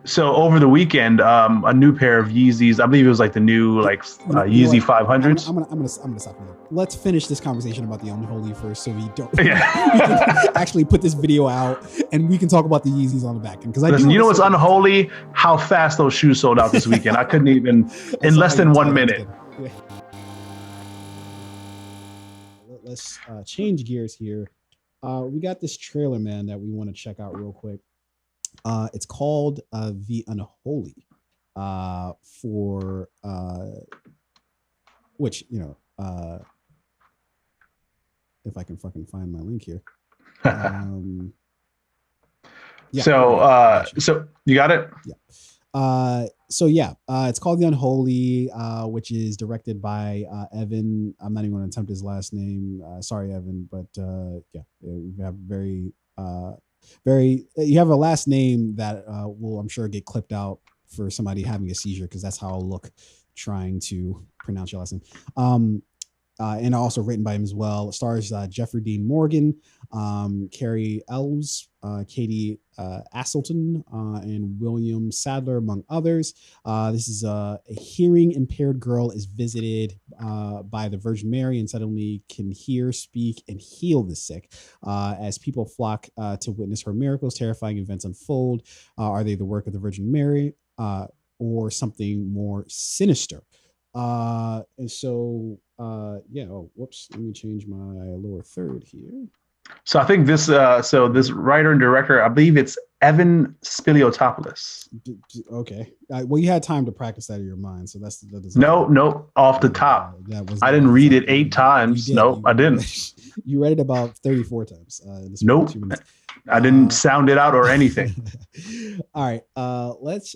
So over the weekend, a new pair of Yeezys. I believe it was like the new Yeezy 500s. I'm gonna stop you. Let's finish this conversation about the Unholy first, so we don't Yeah. we can actually put this video out, and we can talk about the Yeezys on the back end. Because Listen, you know what's unholy? How fast those shoes sold out this weekend. I couldn't even in less than 1 minute. Yeah. Let's change gears here. We got this trailer, man, that we want to check out real quick. It's called The Unholy, for which, if I can fucking find my link here. Yeah. So you got it? Yeah. It's called The Unholy, which is directed by Evan. I'm not even going to attempt his last name. Sorry, Evan, but we have you have a last name that will, I'm sure, get clipped out for somebody having a seizure, because that's how I'll look trying to pronounce your last name. And also written by him as well. It stars Jeffrey Dean Morgan, Carrie Elves, Katie Asselton, and William Sadler, among others. This is a hearing impaired girl is visited by the Virgin Mary and suddenly can hear, speak, and heal the sick. As people flock to witness her miracles, terrifying events unfold. Are they the work of the Virgin Mary or something more sinister? Whoops, let me change my lower third here. So I think this this writer and director, I believe it's Evan Spiliotopoulos. Okay. Well, you had time to practice that in your mind, so that doesn't. No, off the top. I didn't read it 8 times. Nope, I didn't. You read it about 34 times. Nope. I didn't sound it out or anything. All right. Let's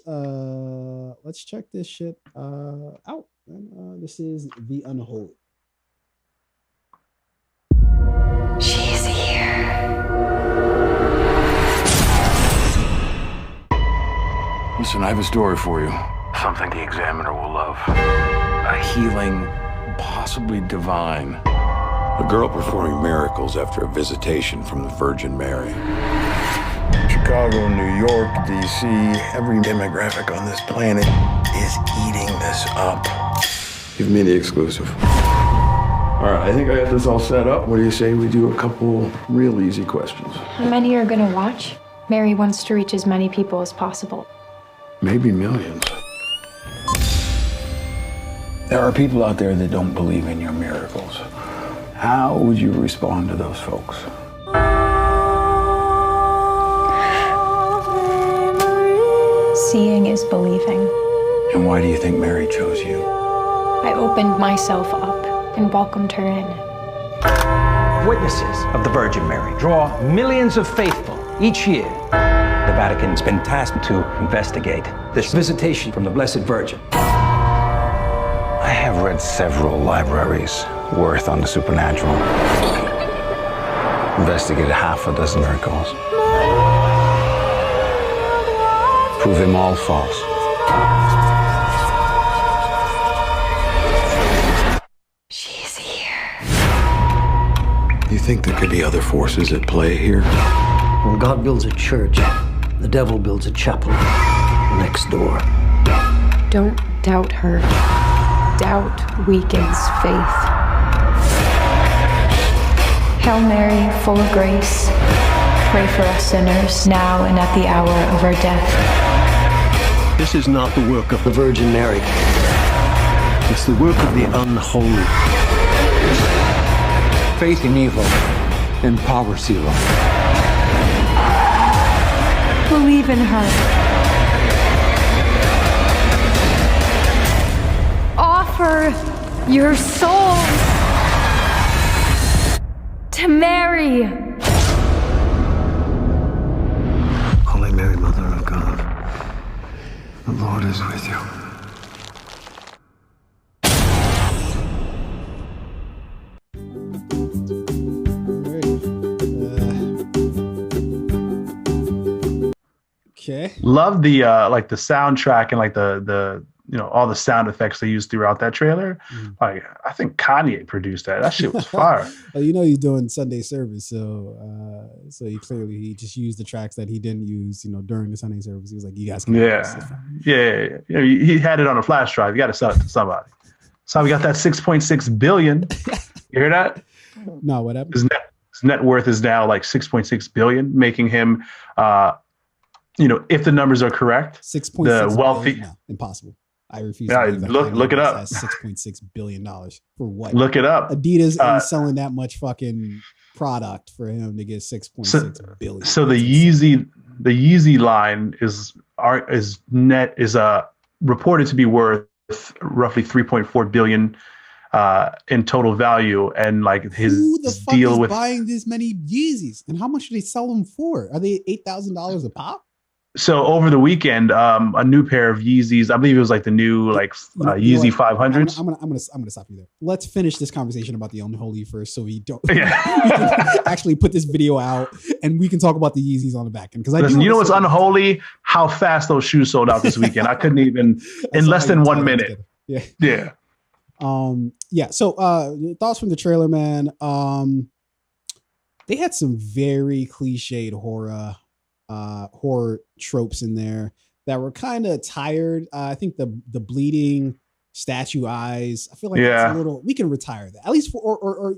check this shit out. This is The Unholy. She's here. Listen, I have a story for you. Something the Examiner will love. A healing, possibly divine. A girl performing miracles after a visitation from the Virgin Mary. Chicago, New York, D.C., every demographic on this planet is eating this up. Give me the exclusive. All right, I think I got this all set up. What do you say we do a couple real easy questions? How many are gonna watch? Mary wants to reach as many people as possible. Maybe millions. There are people out there that don't believe in your miracles. How would you respond to those folks? Seeing is believing. And why do you think Mary chose you? I opened myself up and welcomed her in. Witnesses of the Virgin Mary draw millions of faithful each year. The Vatican's been tasked to investigate this visitation from the Blessed Virgin. I have read several libraries worth on the supernatural. Investigated half a dozen miracles. Prove them all false. She's here. You think there could be other forces at play here? When God builds a church, the devil builds a chapel next door. Don't doubt her. Doubt weakens faith. Hail Mary, full of grace, pray for us sinners, now and at the hour of our death. This is not the work of the Virgin Mary. It's the work of the unholy. Faith in evil empowers evil. Believe in her. Offer your souls to Mary. Holy Mary, Mother of God, the Lord is with you. Okay. Love the the soundtrack and like the all the sound effects they used throughout that trailer. Like, I think Kanye produced that. That shit was fire. Well, he's doing Sunday service, so he just used the tracks that he didn't use, during the Sunday service. He was like, "You guys can." Yeah. He had it on a flash drive. You got to sell it to somebody. So we got that 6.6 billion. You hear that? No, what happened? His net worth is now like 6.6 billion, making him, if the numbers are correct, 6.6 the wealthy. No, impossible. I refuse. Yeah, look it up. $6.6 billion for what? Look it up. Adidas ain't selling that much fucking product for him to get 6.6 billion. So the Yeezy line is reported to be worth roughly 3.4 billion in total value, and like his who the fuck deal is with buying this many Yeezys, and how much do they sell them for? Are they $8,000 a pop? So over the weekend, a new pair of Yeezys, I believe it was like the new Yeezy 500s. I'm gonna stop you there. Let's finish this conversation about the Unholy first, so we don't we can actually put this video out, and we can talk about the Yeezys on the back end. Because listen, what's unholy? How fast those shoes sold out this weekend. I couldn't even in less than 1 minute. Yeah. So thoughts from the trailer, man. They had some very cliched horror tropes in there that were kind of tired. I think the bleeding statue eyes, I feel like that's a little, we can retire that at least for, or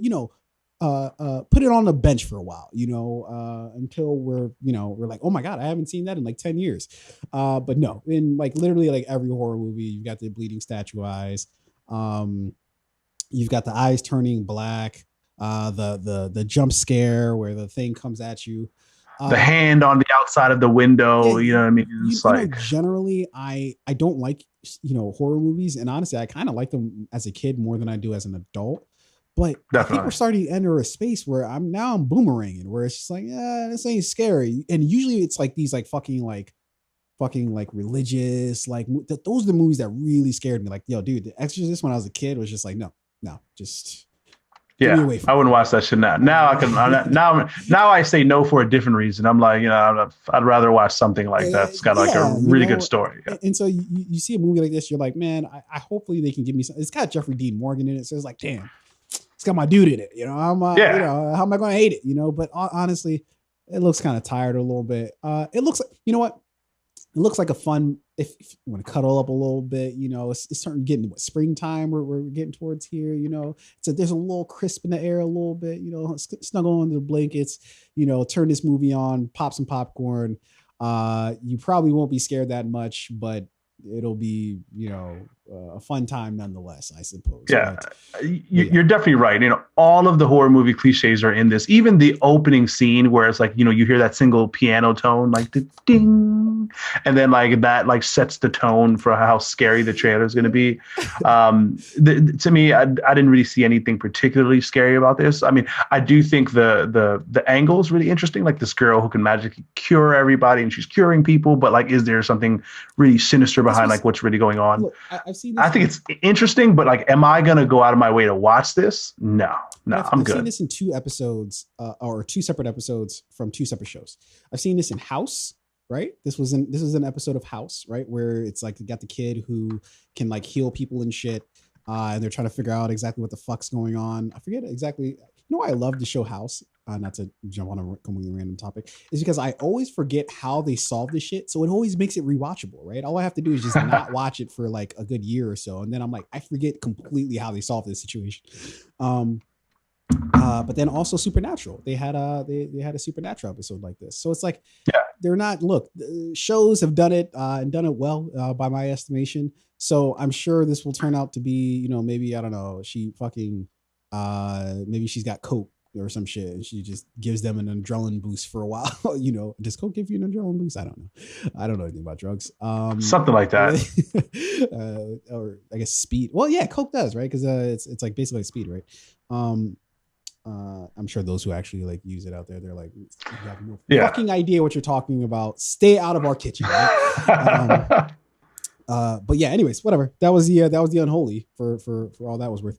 put it on the bench for a while, until we're like, oh my God, I haven't seen that in like 10 years. But no, in like literally like every horror movie, you've got the bleeding statue eyes. You've got the eyes turning black, the jump scare where the thing comes at you. The hand on the outside of the window, you know what I mean? It's generally, I don't like, horror movies. And honestly, I kind of like them as a kid more than I do as an adult. But definitely. I think we're starting to enter a space where I'm boomeranging, where it's just like, this ain't scary. And usually it's like these like fucking religious, like those are the movies that really scared me. Like, yo, dude, The Exorcist when I was a kid was just like, no, just... Yeah, I wouldn't watch that shit now. Now I can. Now I say no for a different reason. I'm like, I'd rather watch something like that's got like a really good story. Yeah. And so you see a movie like this, you're like, man, I hopefully they can give me something. It's got Jeffrey Dean Morgan in it, so it's like, damn, it's got my dude in it. How am I going to hate it? But honestly, it looks kind of tired a little bit. It looks like, it looks like a fun, if you want to cuddle up a little bit, it's starting getting to springtime where we're getting towards here, so there's a little crisp in the air a little bit, snuggle under the blankets, turn this movie on, pop some popcorn. You probably won't be scared that much, but it'll be, a fun time nonetheless, I suppose. Yeah, you're definitely right. All of the horror movie cliches are in this. Even the opening scene where it's like, you hear that single piano tone, like the ding, and then like that like sets the tone for how scary the trailer is going to be. To me, I didn't really see anything particularly scary about this. I mean, I do think the angle is really interesting. Like this girl who can magically cure everybody, and she's curing people. But like, is there something really sinister behind like what's really going on? Look, I've seen this. I think it's interesting, but like, am I going to go out of my way to watch this? No, I'm good. I've seen this in 2 episodes, or 2 separate episodes from 2 separate shows. I've seen this in House, right? This was an episode of House, right? Where it's like you got the kid who can like heal people and shit. And they're trying to figure out exactly what the fuck's going on. I forget exactly. Why I love the show House, not to jump on a completely random topic, is because I always forget how they solve this shit. So it always makes it rewatchable, right? All I have to do is just not watch it for like a good year or so. And then I'm like, I forget completely how they solved this situation. But then also Supernatural. They had a Supernatural episode like this. So it's like, they're not, shows have done it and done it well by my estimation. So I'm sure this will turn out to be, maybe, I don't know, maybe she's got coke or some shit and she just gives them an adrenaline boost for a while. Does coke give you an adrenaline boost? I don't know anything about drugs. Something like that. Or I guess speed. Well, yeah, coke does, right? Because it's like basically speed, right? I'm sure those who actually like use it out there, they're like, you have no fucking idea what you're talking about. Stay out of our kitchen. Right? But yeah, anyways, whatever. That was the Unholy for all that was worth.